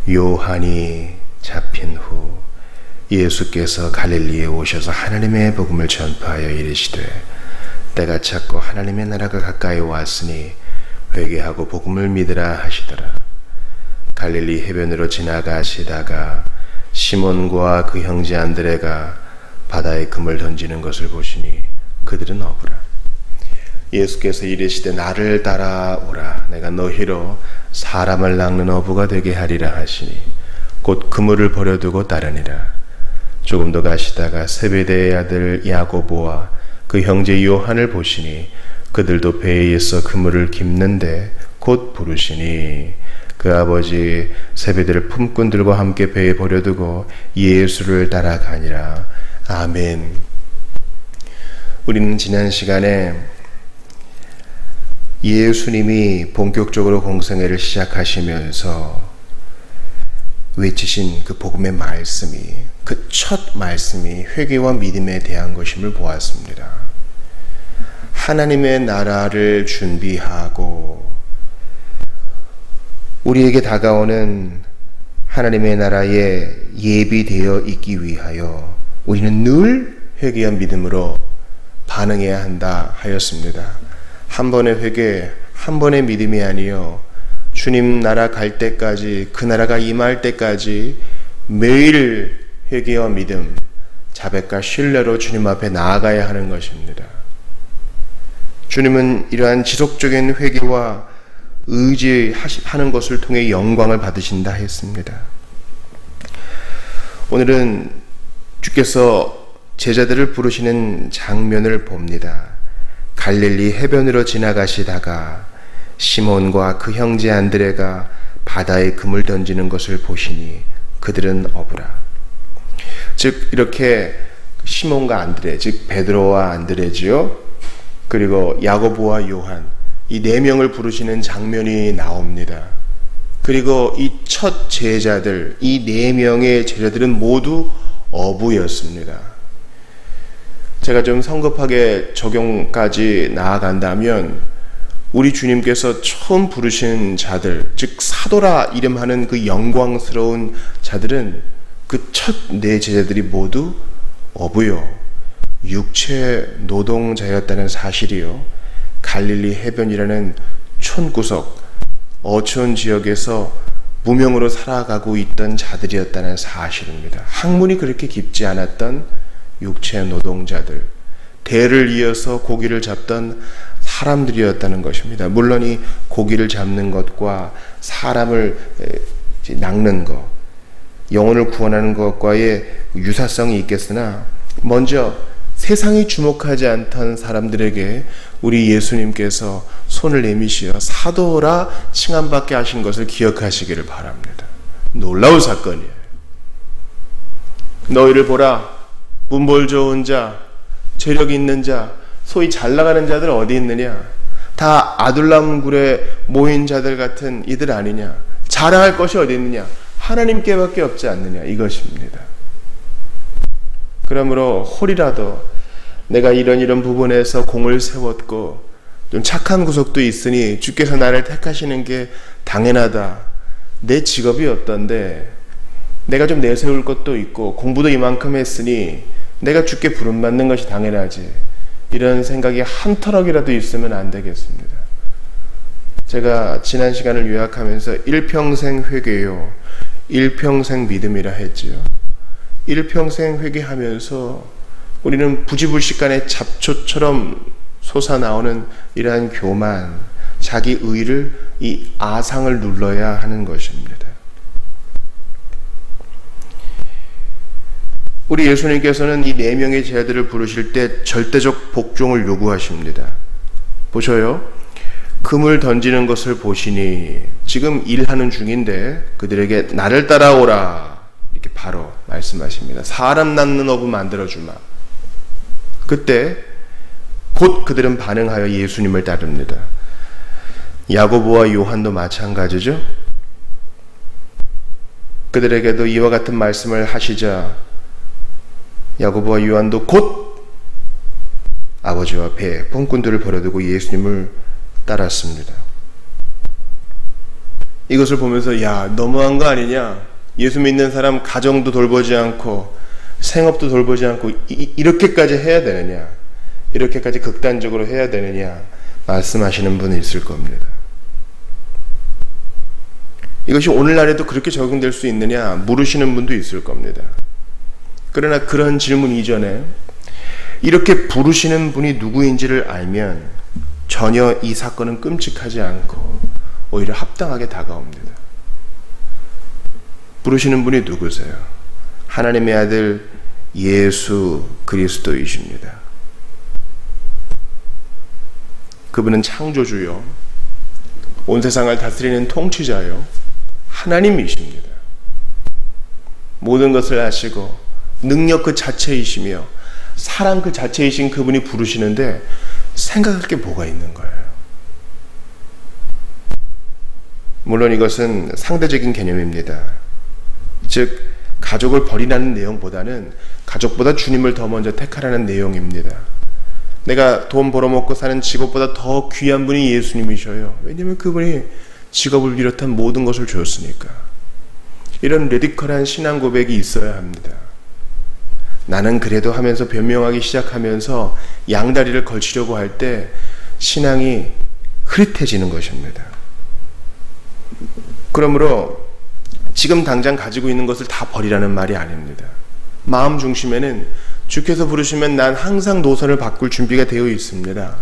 요한이 잡힌 후 예수께서 갈릴리에 오셔서 하나님의 복음을 전파하여 이르시되 때가 찼고 하나님의 나라가 가까이 왔으니 회개하고 복음을 믿으라 하시더라. 갈릴리 해변으로 지나가시다가 시몬과 그 형제 안드레가 바다에 금을 던지는 것을 보시니 그들은 어부라. 예수께서 이르시되 나를 따라오라. 내가 너희로 사람을 낚는 어부가 되게 하리라 하시니 곧 그물을 버려두고 따르니라. 조금 더 가시다가 세베대의 아들 야고보와 그 형제 요한을 보시니 그들도 배에 있어 그물을 깁는데 곧 부르시니 그 아버지 세베대를 품꾼들과 함께 배에 버려두고 예수를 따라가니라. 아멘. 우리는 지난 시간에 예수님이 본격적으로 공생애를 시작하시면서 외치신 그 복음의 말씀이, 그 첫 말씀이 회개와 믿음에 대한 것임을 보았습니다. 하나님의 나라를 준비하고 우리에게 다가오는 하나님의 나라에 예비되어 있기 위하여 우리는 늘 회개와 믿음으로 반응해야 한다 하였습니다. 한 번의 회개, 한 번의 믿음이 아니요 주님 나라 갈 때까지, 그 나라가 임할 때까지 매일 회개와 믿음, 자백과 신뢰로 주님 앞에 나아가야 하는 것입니다. 주님은 이러한 지속적인 회개와 의지하는 것을 통해 영광을 받으신다 했습니다. 오늘은 주께서 제자들을 부르시는 장면을 봅니다. 갈릴리 해변으로 지나가시다가 시몬과 그 형제 안드레가 바다에 금을 던지는 것을 보시니 그들은 어부라. 즉 이렇게 시몬과 안드레, 즉 베드로와 안드레지요, 그리고 야고보와 요한, 이 네 명을 부르시는 장면이 나옵니다. 그리고 이 첫 제자들, 이 네 명의 제자들은 모두 어부였습니다. 제가 좀 성급하게 적용까지 나아간다면 우리 주님께서 처음 부르신 자들, 즉 사도라 이름하는 그 영광스러운 자들은 그 첫 네 제자들이 모두 어부요, 육체 노동자였다는 사실이요, 갈릴리 해변이라는 촌구석, 어촌 지역에서 무명으로 살아가고 있던 자들이었다는 사실입니다. 학문이 그렇게 깊지 않았던 육체 노동자들, 대를 이어서 고기를 잡던 사람들이었다는 것입니다. 물론 이 고기를 잡는 것과 사람을 낚는 것, 영혼을 구원하는 것과의 유사성이 있겠으나 먼저 세상이 주목하지 않던 사람들에게 우리 예수님께서 손을 내미시어 사도라 칭함받게 하신 것을 기억하시기를 바랍니다. 놀라운 사건이에요. 너희를 보라, 문벌 좋은 자, 재력 있는 자, 소위 잘 나가는 자들 어디 있느냐? 다 아둘람굴에 모인 자들 같은 이들 아니냐? 자랑할 것이 어디 있느냐? 하나님께밖에 없지 않느냐? 이것입니다. 그러므로 홀이라도 내가 이런 부분에서 공을 세웠고 좀 착한 구석도 있으니 주께서 나를 택하시는 게 당연하다. 내 직업이 어떤데 내가 좀 내세울 것도 있고 공부도 이만큼 했으니 내가 주께 부름받는 것이 당연하지. 이런 생각이 한 터럭이라도 있으면 안 되겠습니다. 제가 지난 시간을 요약하면서 일평생 회개요, 일평생 믿음이라 했지요. 일평생 회개하면서 우리는 부지불식간의 잡초처럼 솟아나오는 이러한 교만, 자기 의를, 이 아상을 눌러야 하는 것입니다. 우리 예수님께서는 이 네 명의 제자들을 부르실 때 절대적 복종을 요구하십니다. 보셔요. 금을 던지는 것을 보시니 지금 일하는 중인데 그들에게 나를 따라오라 이렇게 바로 말씀하십니다. 사람 낳는 어부 만들어주마. 그때 곧 그들은 반응하여 예수님을 따릅니다. 야고보와 요한도 마찬가지죠. 그들에게도 이와 같은 말씀을 하시자 야고보와 요한도 곧 아버지와 배, 품꾼들을 버려두고 예수님을 따랐습니다. 이것을 보면서 야, 너무한 거 아니냐? 예수 믿는 사람 가정도 돌보지 않고 생업도 돌보지 않고 이렇게까지 해야 되느냐? 이렇게까지 극단적으로 해야 되느냐? 말씀하시는 분이 있을 겁니다. 이것이 오늘날에도 그렇게 적용될 수 있느냐? 물으시는 분도 있을 겁니다. 그러나 그런 질문 이전에 이렇게 부르시는 분이 누구인지를 알면 전혀 이 사건은 끔찍하지 않고 오히려 합당하게 다가옵니다. 부르시는 분이 누구세요? 하나님의 아들 예수 그리스도이십니다. 그분은 창조주요, 온 세상을 다스리는 통치자요, 하나님이십니다. 모든 것을 아시고 능력 그 자체이시며 사랑 그 자체이신 그분이 부르시는데 생각할 게 뭐가 있는 거예요? 물론 이것은 상대적인 개념입니다. 즉 가족을 버리라는 내용보다는 가족보다 주님을 더 먼저 택하라는 내용입니다. 내가 돈 벌어먹고 사는 직업보다 더 귀한 분이 예수님이셔요. 왜냐하면 그분이 직업을 비롯한 모든 것을 주었으니까. 이런 레디컬한 신앙 고백이 있어야 합니다. 나는 그래도 하면서 변명하기 시작하면서 양다리를 걸치려고 할 때 신앙이 흐릿해지는 것입니다. 그러므로 지금 당장 가지고 있는 것을 다 버리라는 말이 아닙니다. 마음 중심에는 주께서 부르시면 난 항상 노선을 바꿀 준비가 되어 있습니다.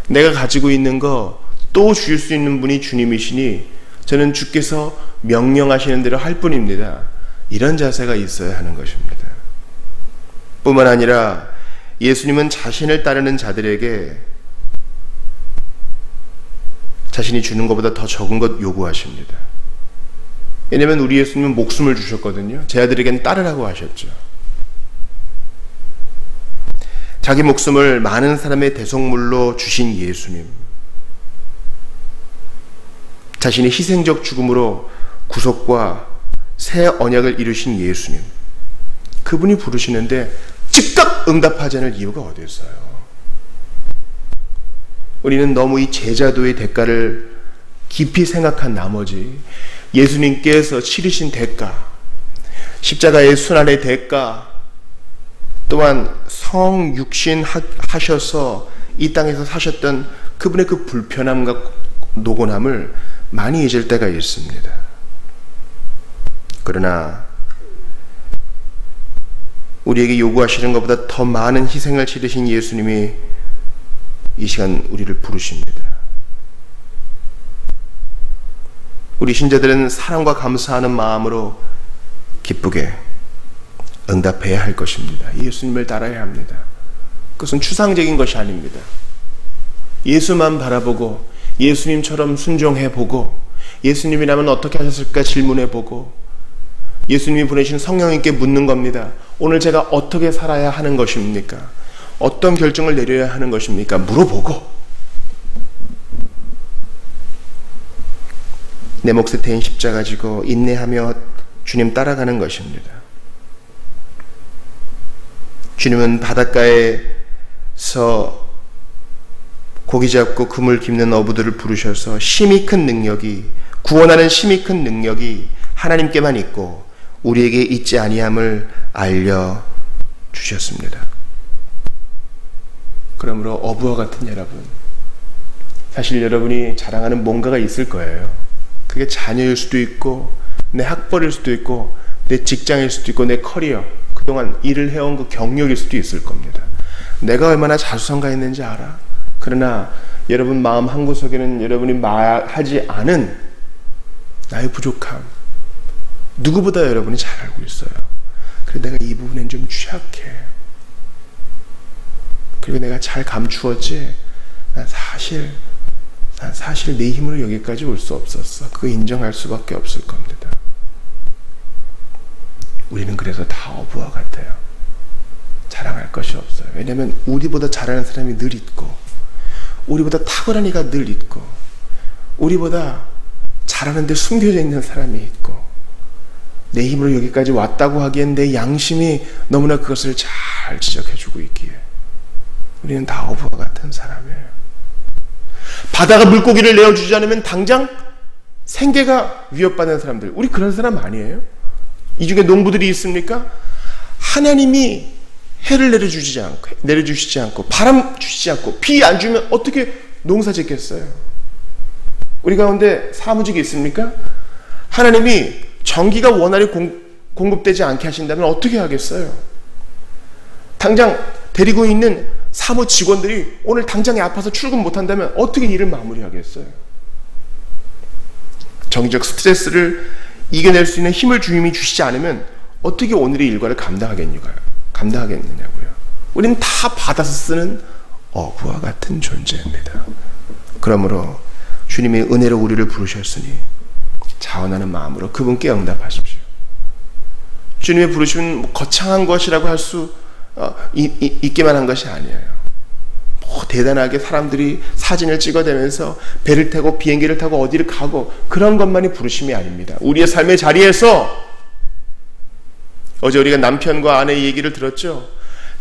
내가 가지고 있는 거 또 주실 수 있는 분이 주님이시니 저는 주께서 명령하시는 대로 할 뿐입니다. 이런 자세가 있어야 하는 것입니다. 뿐만 아니라 예수님은 자신을 따르는 자들에게 자신이 주는 것보다 더 적은 것 요구하십니다. 왜냐하면 우리 예수님은 목숨을 주셨거든요. 제 아들에게는 따르라고 하셨죠. 자기 목숨을 많은 사람의 대속물로 주신 예수님, 자신의 희생적 죽음으로 구속과 새 언약을 이루신 예수님, 그분이 부르시는데 즉각 응답하지 않을 이유가 어디 있어요? 우리는 너무 이 제자도의 대가를 깊이 생각한 나머지 예수님께서 치르신 대가, 십자가의 순환의 대가, 또한 성육신 하셔서 이 땅에서 사셨던 그분의 그 불편함과 노곤함을 많이 잊을 때가 있습니다. 그러나 우리에게 요구하시는 것보다 더 많은 희생을 치르신 예수님이 이 시간 우리를 부르십니다. 우리 신자들은 사랑과 감사하는 마음으로 기쁘게 응답해야 할 것입니다. 예수님을 따라야 합니다. 그것은 추상적인 것이 아닙니다. 예수만 바라보고 예수님처럼 순종해보고 예수님이라면 어떻게 하셨을까 질문해보고 예수님이 보내신 성령님께 묻는 겁니다. 오늘 제가 어떻게 살아야 하는 것입니까? 어떤 결정을 내려야 하는 것입니까? 물어보고 내 몫에 태인 십자가 지고 인내하며 주님 따라가는 것입니다. 주님은 바닷가에서 고기 잡고 그물 깁는 어부들을 부르셔서 힘이 큰 능력이, 구원하는 힘이 큰 능력이 하나님께만 있고 우리에게 있지 아니함을 알려주셨습니다. 그러므로 어부와 같은 여러분, 사실 여러분이 자랑하는 뭔가가 있을 거예요. 그게 자녀일 수도 있고 내 학벌일 수도 있고 내 직장일 수도 있고 내 커리어, 그동안 일을 해온 그 경력일 수도 있을 겁니다. 내가 얼마나 자수성가 했는지 알아? 그러나 여러분 마음 한구석에는 여러분이 말하지 않은 나의 부족함, 누구보다 여러분이 잘 알고 있어요. 그래 내가 이 부분엔 좀 취약해. 그리고 내가 잘 감추었지. 난 사실 내 힘으로 여기까지 올 수 없었어. 그거 인정할 수밖에 없을 겁니다. 우리는 그래서 다 어부와 같아요. 자랑할 것이 없어요. 왜냐하면 우리보다 잘하는 사람이 늘 있고 우리보다 탁월한 이가 늘 있고 우리보다 잘하는데 숨겨져 있는 사람이 있고 내 힘으로 여기까지 왔다고 하기엔 내 양심이 너무나 그것을 잘 지적해주고 있기에 우리는 다 어부와 같은 사람이에요. 바다가 물고기를 내어주지 않으면 당장 생계가 위협받는 사람들, 우리 그런 사람 아니에요? 이 중에 농부들이 있습니까? 하나님이 해를 내려주시지 않고 바람 주시지 않고 비 안 주면 어떻게 농사 짓겠어요? 우리 가운데 사무직이 있습니까? 하나님이 전기가 원활히 공급되지 않게 하신다면 어떻게 하겠어요? 당장 데리고 있는 사무 직원들이 오늘 당장에 아파서 출근 못한다면 어떻게 일을 마무리하겠어요? 정기적 스트레스를 이겨낼 수 있는 힘을 주님이 주시지 않으면 어떻게 오늘의 일과를 감당하겠냐고요. 우리는 다 받아서 쓰는 어부와 같은 존재입니다. 그러므로 주님이 은혜로 우리를 부르셨으니 자원하는 마음으로 그분께 응답하십시오. 주님의 부르심은 거창한 것이라고 할 수 있기만 한 것이 아니에요. 대단하게 사람들이 사진을 찍어대면서 배를 타고 비행기를 타고 어디를 가고 그런 것만이 부르심이 아닙니다. 우리의 삶의 자리에서 어제 우리가 남편과 아내의 얘기를 들었죠.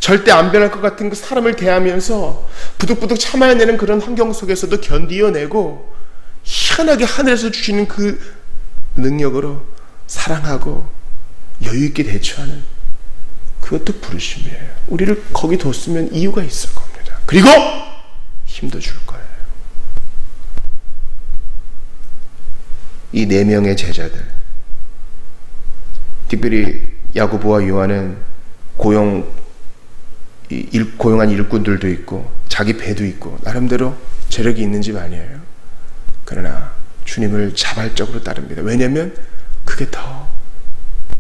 절대 안 변할 것 같은 그 사람을 대하면서 부득부득 참아야 되는 그런 환경 속에서도 견디어내고 희한하게 하늘에서 주시는 그 능력으로 사랑하고 여유있게 대처하는 그것도 부르심이에요. 우리를 거기 뒀으면 이유가 있을 겁니다. 그리고 힘도 줄 거예요. 이 4명의 제자들, 특별히 야고보와 요한은 고용한 일꾼들도 있고 자기 배도 있고 나름대로 재력이 있는 집 아니에요. 그러나 주님을 자발적으로 따릅니다. 왜냐하면 그게 더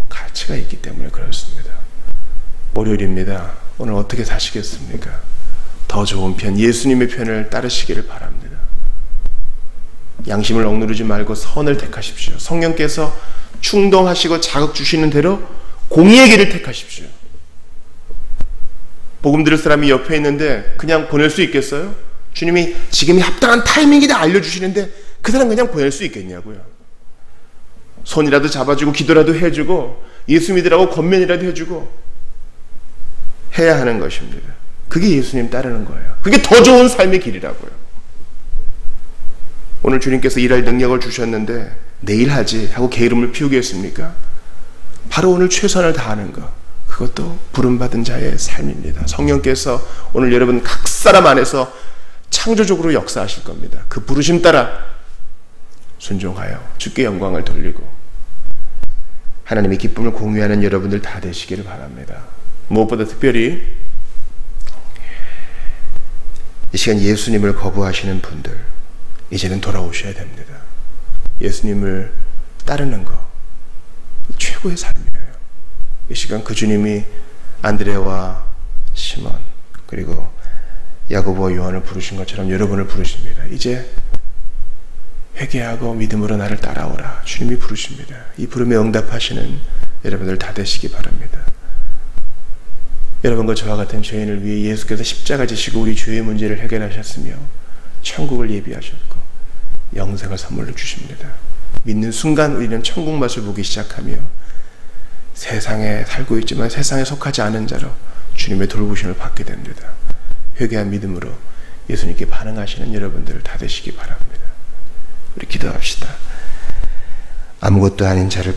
가치가 있기 때문에 그렇습니다. 월요일입니다. 오늘 어떻게 사시겠습니까? 더 좋은 편, 예수님의 편을 따르시기를 바랍니다. 양심을 억누르지 말고 선을 택하십시오. 성령께서 충동하시고 자극 주시는 대로 공의의 길을 택하십시오. 복음 들을 사람이 옆에 있는데 그냥 보낼 수 있겠어요? 주님이 지금이 합당한 타이밍이다 알려주시는데 그 사람 그냥 보낼 수 있겠냐고요. 손이라도 잡아주고 기도라도 해주고 예수 믿으라고 권면이라도 해주고 해야 하는 것입니다. 그게 예수님 따르는 거예요. 그게 더 좋은 삶의 길이라고요. 오늘 주님께서 일할 능력을 주셨는데 내일 하지 하고 게으름을 피우겠습니까? 바로 오늘 최선을 다하는 것, 그것도 부름받은 자의 삶입니다. 성령께서 오늘 여러분 각 사람 안에서 창조적으로 역사하실 겁니다. 그 부르심 따라 순종하여 주께 영광을 돌리고 하나님의 기쁨을 공유하는 여러분들 다 되시기를 바랍니다. 무엇보다 특별히 이 시간 예수님을 거부하시는 분들, 이제는 돌아오셔야 됩니다. 예수님을 따르는 것, 최고의 삶이에요. 이 시간 그 주님이 안드레와 시몬 그리고 야고보와 요한을 부르신 것처럼 여러분을 부르십니다. 이제 회개하고 믿음으로 나를 따라오라. 주님이 부르십니다. 이 부름에 응답하시는 여러분들 다 되시기 바랍니다. 여러분과 저와 같은 죄인을 위해 예수께서 십자가 지시고 우리 죄의 문제를 해결하셨으며 천국을 예비하셨고 영생을 선물로 주십니다. 믿는 순간 우리는 천국 맛을 보기 시작하며 세상에 살고 있지만 세상에 속하지 않은 자로 주님의 돌보심을 받게 됩니다. 회개한 믿음으로 예수님께 반응하시는 여러분들 다 되시기 바랍니다. 우리 기도합시다. 아무것도 아닌 자를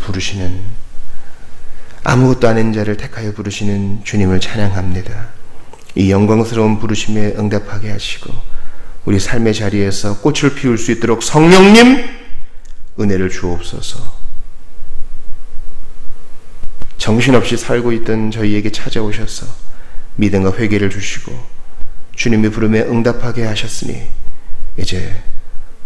택하여 부르시는 주님을 찬양합니다. 이 영광스러운 부르심에 응답하게 하시고 우리 삶의 자리에서 꽃을 피울 수 있도록 성령님 은혜를 주옵소서. 정신없이 살고 있던 저희에게 찾아오셔서 믿음과 회개를 주시고 주님의 부름에 응답하게 하셨으니 이제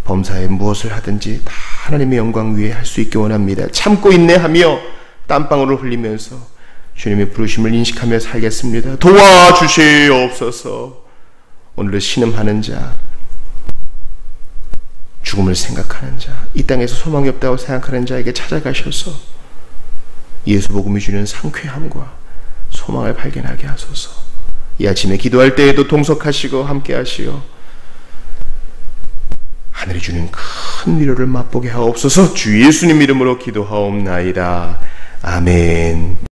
범사에 무엇을 하든지 다 하나님의 영광 위에 할 수 있게 원합니다. 참고 인내하며 땀방울을 흘리면서 주님의 부르심을 인식하며 살겠습니다. 도와주시옵소서. 오늘을 신음하는 자, 죽음을 생각하는 자, 이 땅에서 소망이 없다고 생각하는 자에게 찾아가셔서 예수 복음이 주는 상쾌함과 소망을 발견하게 하소서. 이 아침에 기도할 때에도 동석하시고 함께 하시어 하늘이 주는 큰 위로를 맛보게 하옵소서. 주 예수님 이름으로 기도하옵나이다. 아멘.